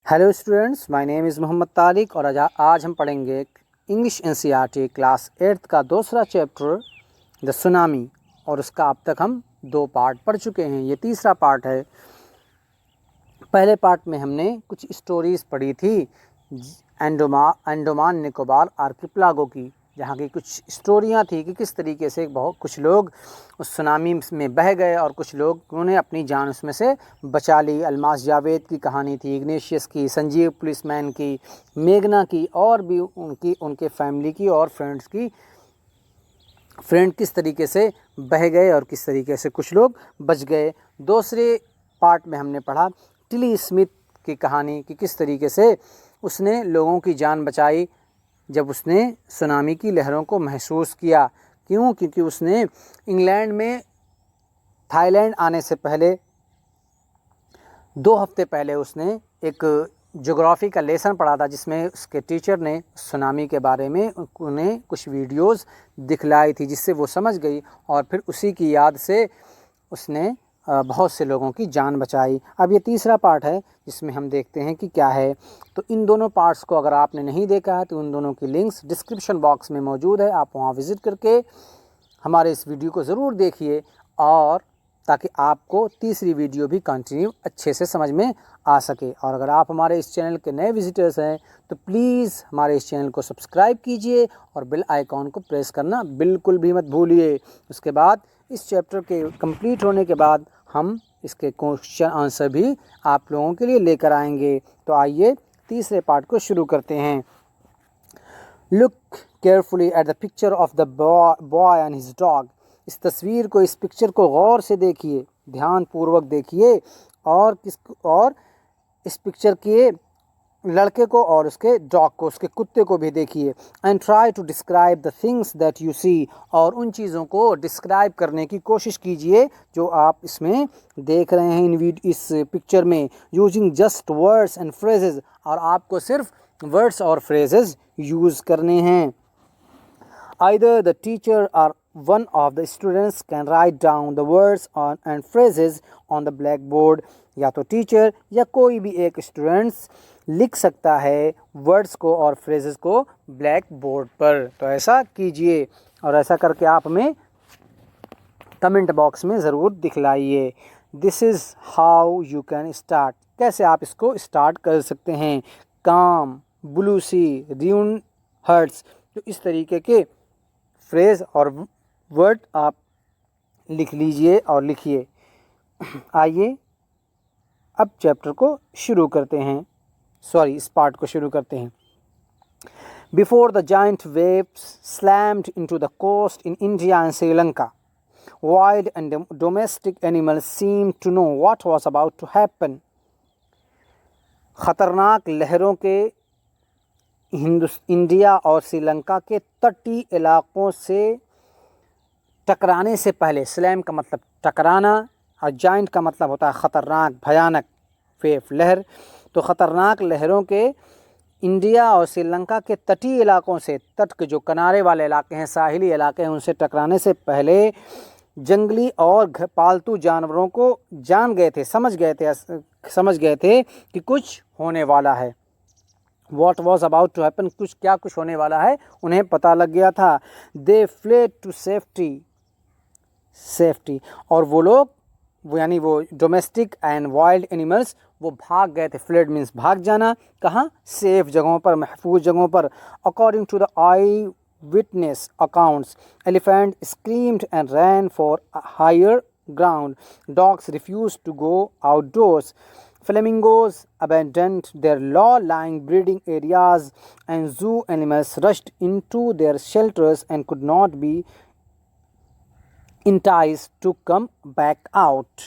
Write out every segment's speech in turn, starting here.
Hello students, my name is Mohammed Tariq और आज हम पढ़ेंगे इंग्लिश एनसीईआरटी क्लास 8 का दूसरा चैप्टर द सुनामी। और उसका अब तक हम 2 पार्ट पढ़ चुके हैं। ये तीसरा पार्ट है। पहले पार्ट में हमने कुछ स्टोरीज़ पढ़ी थी अंडमान निकोबार आर्किपेलागो की, जहाँ की कुछ स्टोरियाँ थी कि किस तरीके से बहुत कुछ लोग उस सुनामी में बह गए और कुछ लोगों ने अपनी जान उसमें से बचा ली। अलमास जावेद की कहानी थी, इग्नेशियस की, संजीव पुलिसमैन की, मेघना की, और भी उनके फैमिली की और फ्रेंड किस तरीके से बह गए और किस तरीके से कुछ लोग बच गए। दूसरे पार्ट में हमने पढ़ा टिली स्मिथ की कहानी कि किस तरीके से उसने लोगों की जान बचाई जब उसने सुनामी की लहरों को महसूस किया। क्यों? क्योंकि उसने इंग्लैंड में थाईलैंड आने से पहले 2 हफ्ते पहले उसने एक ज्योग्राफी का लेसन पढ़ा था, जिसमें उसके टीचर ने सुनामी के बारे में उन्हें कुछ वीडियोस दिखलाई थी, जिससे वो समझ गई और फिर उसी की याद से उसने बहुत से लोगों की जान बचाई। अब ये तीसरा पार्ट है जिसमें हम देखते हैं कि क्या है। तो इन दोनों पार्ट्स को अगर आपने नहीं देखा है तो उन दोनों की लिंक्स डिस्क्रिप्शन बॉक्स में मौजूद है। आप वहाँ विज़िट करके हमारे इस वीडियो को ज़रूर देखिए, और ताकि आपको तीसरी वीडियो भी कंटिन्यू अच्छे से समझ में आ सके। और अगर आप हमारे इस चैनल के नए विजिटर्स हैं तो प्लीज़ हमारे इस चैनल को सब्सक्राइब कीजिए और बेल आइकॉन को प्रेस करना बिल्कुल भी मत भूलिए। उसके बाद इस चैप्टर के कंप्लीट होने के बाद हम इसके क्वेश्चन आंसर भी आप लोगों के लिए लेकर आएंगे। तो आइए तीसरे पार्ट को शुरू करते हैं। Look carefully at the picture of the boy and his dog. इस तस्वीर को, इस पिक्चर को गौर से देखिए, ध्यान पूर्वक देखिए, और इस पिक्चर के लड़के को और उसके डॉग को, उसके कुत्ते को भी देखिए। And try to describe the things that you see. और उन चीज़ों को डिस्क्राइब करने की कोशिश कीजिए जो आप इसमें देख रहे हैं इस पिक्चर में, using just words and phrases. और आपको सिर्फ वर्ड्स और फ्रेजेस यूज़ करने हैं। Either the teacher or one of the students can write down the words and phrases on the blackboard. या तो टीचर या कोई भी एक स्टूडेंट्स लिख सकता है वर्ड्स को और फ्रेजेस को ब्लैक बोर्ड पर। तो ऐसा कीजिए और ऐसा करके आप हमें कमेंट बॉक्स में ज़रूर दिखलाइए। This is how you can start. कैसे आप इसको स्टार्ट कर सकते हैं। काम, ब्लू सी, र्यून हर्ट्स। तो इस तरीके के फ्रेज़ और वर्ड आप लिख लीजिए और लिखिए। आइए अब चैप्टर को शुरू करते हैं, इस पार्ट को शुरू करते हैं। Before the giant waves slammed into the coast in India and Sri Lanka, wild and domestic animals seemed to know what was about to happen. खतरनाक लहरों के इंडिया और श्रीलंका के तटीय इलाकों से टकराने से पहले, स्लैम का मतलब टकराना और जाइंट का मतलब होता है खतरनाक, भयानक, वेव लहर। तो खतरनाक लहरों के इंडिया और श्रीलंका के तटीय इलाकों से, तट के जो किनारे वाले इलाके हैं, साहिली इलाके हैं, उनसे टकराने से पहले जंगली और पालतू जानवरों को समझ गए थे कि कुछ होने वाला है। What was about to happen, कुछ होने वाला है, उन्हें पता लग गया था। They fled to safety। और वो डोमेस्टिक एंड वाइल्ड एनिमल्स वो भाग गए थे। फ्लेड मीन्स भाग जाना। कहाँ? सेफ जगहों पर, महफूज जगहों पर। According to the eye witness accounts, elephant screamed and ran for higher ground. Dogs refuse to go outdoors. Flamingos abandoned their low-lying breeding areas, and zoo animals rushed into their shelters and could not be enticed to come back out।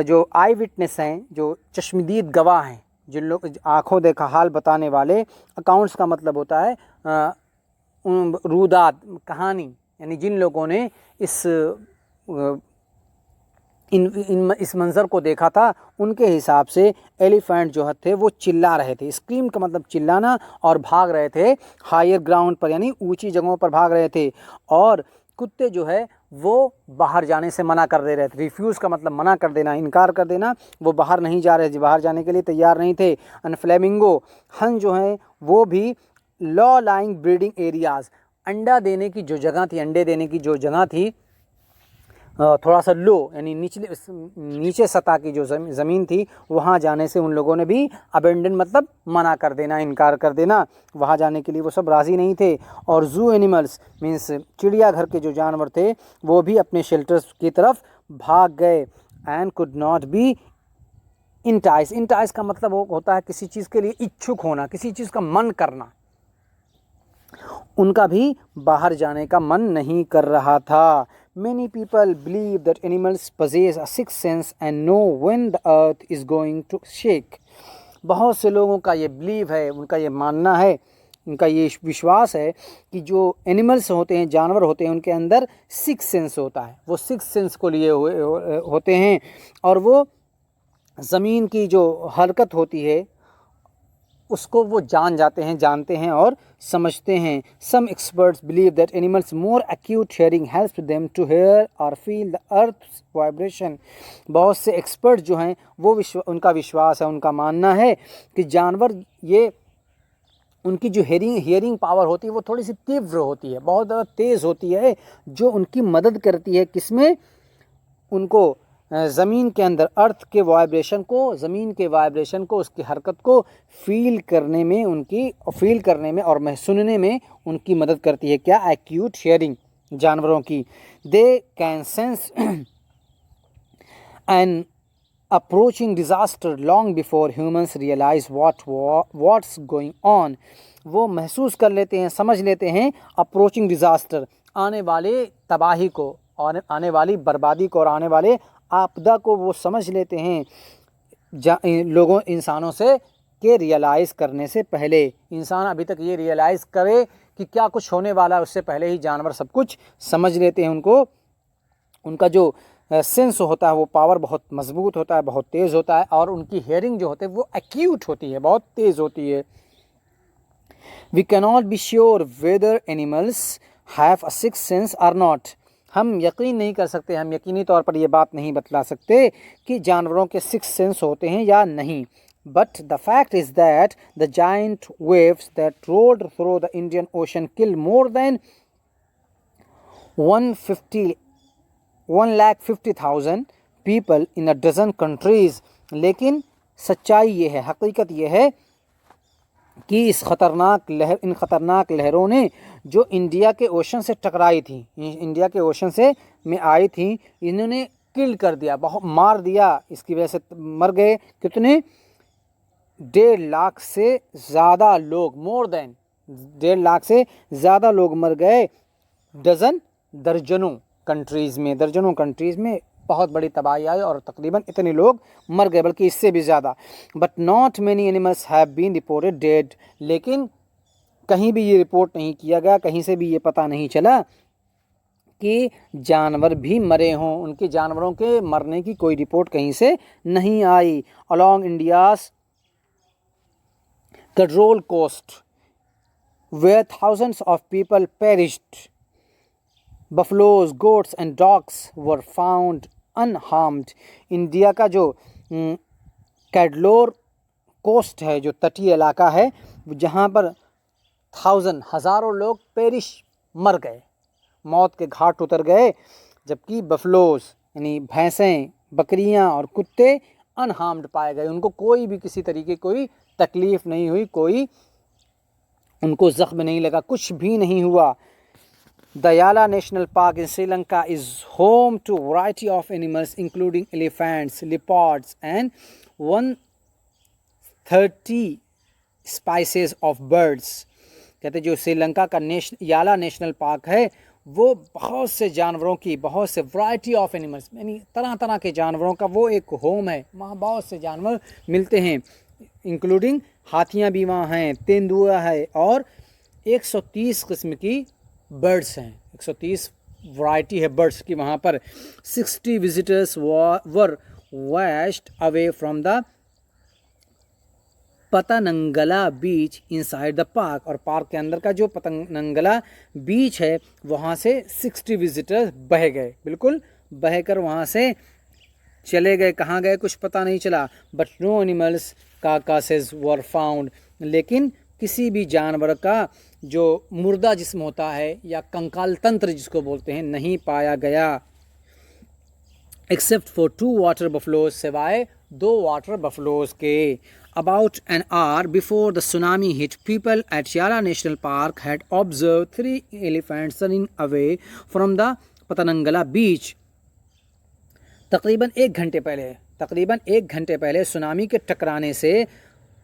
जो आई witness हैं, जो चश्मदीद गवाह हैं, जिन लोग आँखों देखा हाल बताने वाले, अकाउंट्स का मतलब होता है रूदात, कहानी, यानी जिन लोगों ने इस मंज़र को देखा था, उनके हिसाब से एलिफेंट जो थे वो चिल्ला रहे थे। स्क्रीम का मतलब चिल्लाना, और भाग रहे थे हायर ग्राउंड पर, यानी ऊंची जगहों पर भाग रहे थे। और कुत्ते जो है वो बाहर जाने से मना कर दे रहे थे। रिफ्यूज़ का मतलब मना कर देना, इनकार कर देना, वो बाहर नहीं जा रहे, बाहर जाने के लिए तैयार नहीं थे। एंड फ्लेमिंगो हन जो हैं वो भी लॉ लाइंग ब्रीडिंग एरियाज़, अंडा देने की जो जगह थी, अंडे देने की जो जगह थी, थोड़ा सा लो यानी नीचे सतह की जो ज़मीन थी, वहाँ जाने से उन लोगों ने भी अबेंडन मतलब मना कर देना, इनकार कर देना, वहाँ जाने के लिए वो सब राज़ी नहीं थे। और जू एनिमल्स मीन्स चिड़ियाघर के जो जानवर थे वो भी अपने शेल्टर्स की तरफ भाग गए। And could not be entice, entice का मतलब वो होता है किसी चीज़ के लिए इच्छुक होना, किसी चीज़ का मन करना। उनका भी बाहर जाने का मन नहीं कर रहा था। Many people believe that animals possess a sixth sense and know when the earth is going to shake. बहुत से लोगों का ये बिलीव है, उनका ये मानना है, उनका ये विश्वास है कि जो एनिमल्स होते हैं, जानवर होते हैं, उनके अंदर सिक्स सेंस होता है। वो सिक्स सेंस को लिए हुए होते हैं और वो ज़मीन की जो हरकत होती है उसको वो जानते हैं और समझते हैं। Some experts believe that animals more acute hearing helps them to hear और फील द अर्थ वाइब्रेशन। बहुत से एक्सपर्ट जो हैं वो उनका विश्वास है, उनका मानना है कि जानवर ये उनकी जो हियरिंग पावर होती है वो थोड़ी सी तीव्र होती है, बहुत ज़्यादा तेज़ होती है, जो उनकी मदद करती है किसमें, उनको ज़मीन के अंदर अर्थ के वाइब्रेशन को, ज़मीन के वाइब्रेशन को, उसकी हरकत को फील करने में और सुनने में उनकी मदद करती है। क्या? एक्यूट हियरिंग जानवरों की। They can sense an approaching disaster long before humans realise what's going on. वो महसूस कर लेते हैं, समझ लेते हैं अप्रोचिंग डिज़ास्टर, आने वाले तबाही को और आने वाली बर्बादी को और आने वाले आपदा को वो समझ लेते हैं इंसानों से के रियलाइज़ करने से पहले। इंसान अभी तक ये रियलाइज़ करे कि क्या कुछ होने वाला है उससे पहले ही जानवर सब कुछ समझ लेते हैं। उनका जो सेंस होता है वो पावर बहुत मजबूत होता है, बहुत तेज़ होता है, और उनकी हेयरिंग जो होती है वो एक्यूट होती है, बहुत तेज़ होती है। We cannot be sure whether animals have a sixth sense or not. हम यकीन नहीं कर सकते, हम यकीनी तौर पर ये बात नहीं बतला सकते कि जानवरों के सिक्स्थ सेंस होते हैं या नहीं। But the fact is that the giant waves that rolled through the Indian Ocean killed more than 150,000 people in a dozen countries. लेकिन सच्चाई ये है, हकीकत ये है कि इन ख़तरनाक लहरों ने जो इंडिया के ओशन से टकराई थी, इंडिया के ओशन से में आई थी, इन्होंने किल कर दिया, बहुत मार दिया। इसकी वजह से मर गए कितने? 1.5 लाख से ज़्यादा लोग, मोर देन 1.5 लाख से ज़्यादा लोग मर गए। दर्जनों कंट्रीज़ में बहुत बड़ी तबाही आई और तकरीबन इतने लोग मर गए, बल्कि इससे भी ज़्यादा। But not many animals have been reported dead. लेकिन कहीं भी ये रिपोर्ट नहीं किया गया, कहीं से भी ये पता नहीं चला कि जानवर भी मरे हों, उनके जानवरों के मरने की कोई रिपोर्ट कहीं से नहीं आई। Along India's control coast where thousands of people perished, buffaloes, goats and dogs were found unharmed. India का जो कैडलोर कोस्ट है, जो तटीय इलाका है, जहाँ पर हज़ारों लोग मर गए, मौत के घाट उतर गए, जबकि बफलोज यानी भैंसें, बकरियाँ और कुत्ते अनहार्म्ड पाए गए। उनको कोई भी किसी तरीके कोई तकलीफ़ नहीं हुई, कोई उनको ज़ख्म नहीं लगा, कुछ भी नहीं हुआ। The Yala national park in Sri Lanka is home to variety of animals including elephants, leopards and 130 species of birds. कहते जो श्रीलंका का याला नेशनल पार्क है वो बहुत से जानवरों की, बहुत से वैरायटी ऑफ एनिमल्स यानी तरह तरह के जानवरों का वो एक होम है। वहाँ बहुत से जानवर मिलते हैं, इंक्लूडिंग हाथियाँ भी वहाँ हैं, तेंदुआ है और 130 किस्म की बर्ड्स हैं, 130 वैरायटी है बर्ड्स की वहाँ पर। 60 visitors were washed away from the Patanangala beach inside the park, और पार्क के अंदर का जो पतनंगला बीच है वहाँ से 60 विजिटर्स बह गए, बिल्कुल बहकर वहाँ से चले गए। कहाँ गए कुछ पता नहीं चला। But no animals carcasses were found, लेकिन किसी भी जानवर का जो मुर्दा जिस्म होता है या कंकाल तंत्र जिसको बोलते हैं नहीं पाया गया। एक्सेप्ट फॉर 2 वाटर बफलोज, सिवाय 2 वाटर बफलोज के। About an hour before the tsunami hit, people at Yala National Park had observed 3 elephants running away from the Patanangala beach. तकरीबन एक घंटे पहले सुनामी के टकराने से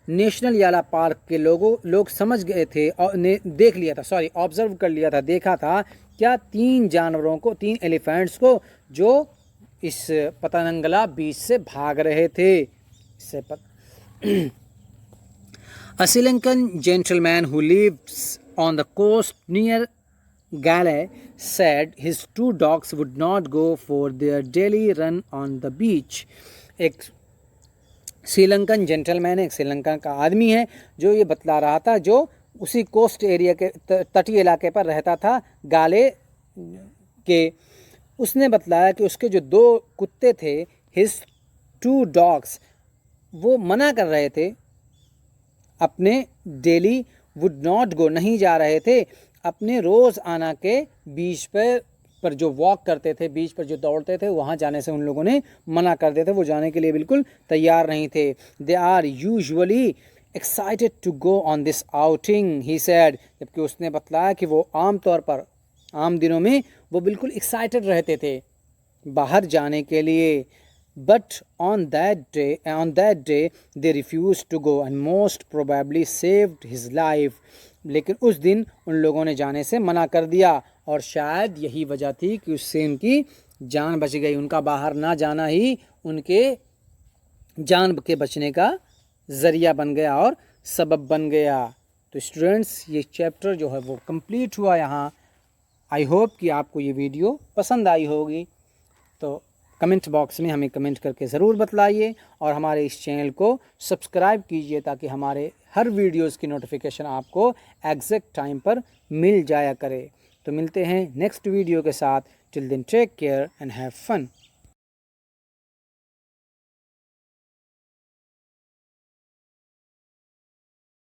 नेशनल याला पार्क के लोग समझ गए थे और ने देख लिया था, ऑब्जर्व कर लिया था, देखा था क्या 3 जानवरों को, 3 एलिफेंट्स को जो इस पतनंगला बीच से भाग रहे थे। A Sri Lankan gentleman who lives on the coast near Galle said his 2 dogs would not go for their daily run on the beach. एक श्रीलंकन जेंटलमैन, एक श्रीलंका का आदमी है जो ये बतला रहा था, जो उसी कोस्ट एरिया के तटीय इलाके पर रहता था गाले के। उसने बतलाया कि उसके जो 2 कुत्ते थे, हिज 2 डॉग्स, वो मना कर रहे थे अपने डेली वुड नॉट गो, नहीं जा रहे थे अपने रोज़ आना के बीच पर जो वॉक करते थे, बीच पर जो दौड़ते थे, वहाँ जाने से उन लोगों ने मना कर दिए थे। वो जाने के लिए बिल्कुल तैयार नहीं थे। They are usually excited to go on this outing, he said, जबकि उसने बतलाया कि वो आम तौर पर आम दिनों में वो बिल्कुल एक्साइटेड रहते थे बाहर जाने के लिए। But on that day they refused to go and most probably saved his life. लेकिन उस दिन उन लोगों ने जाने से मना कर दिया और शायद यही वजह थी कि उससे उनकी जान बच गई। उनका बाहर ना जाना ही उनके जान के बचने का ज़रिया बन गया और सबब बन गया। तो स्टूडेंट्स, ये चैप्टर जो है वो कंप्लीट हुआ यहाँ। आई होप कि आपको ये वीडियो पसंद आई होगी। तो कमेंट बॉक्स में हमें कमेंट करके ज़रूर बतलाइए और हमारे इस चैनल को सब्सक्राइब कीजिए ताकि हमारे हर वीडियोस की नोटिफिकेशन आपको एग्जैक्ट टाइम पर मिल जाया करे। तो मिलते हैं नेक्स्ट वीडियो के साथ। Till then take care and have fun.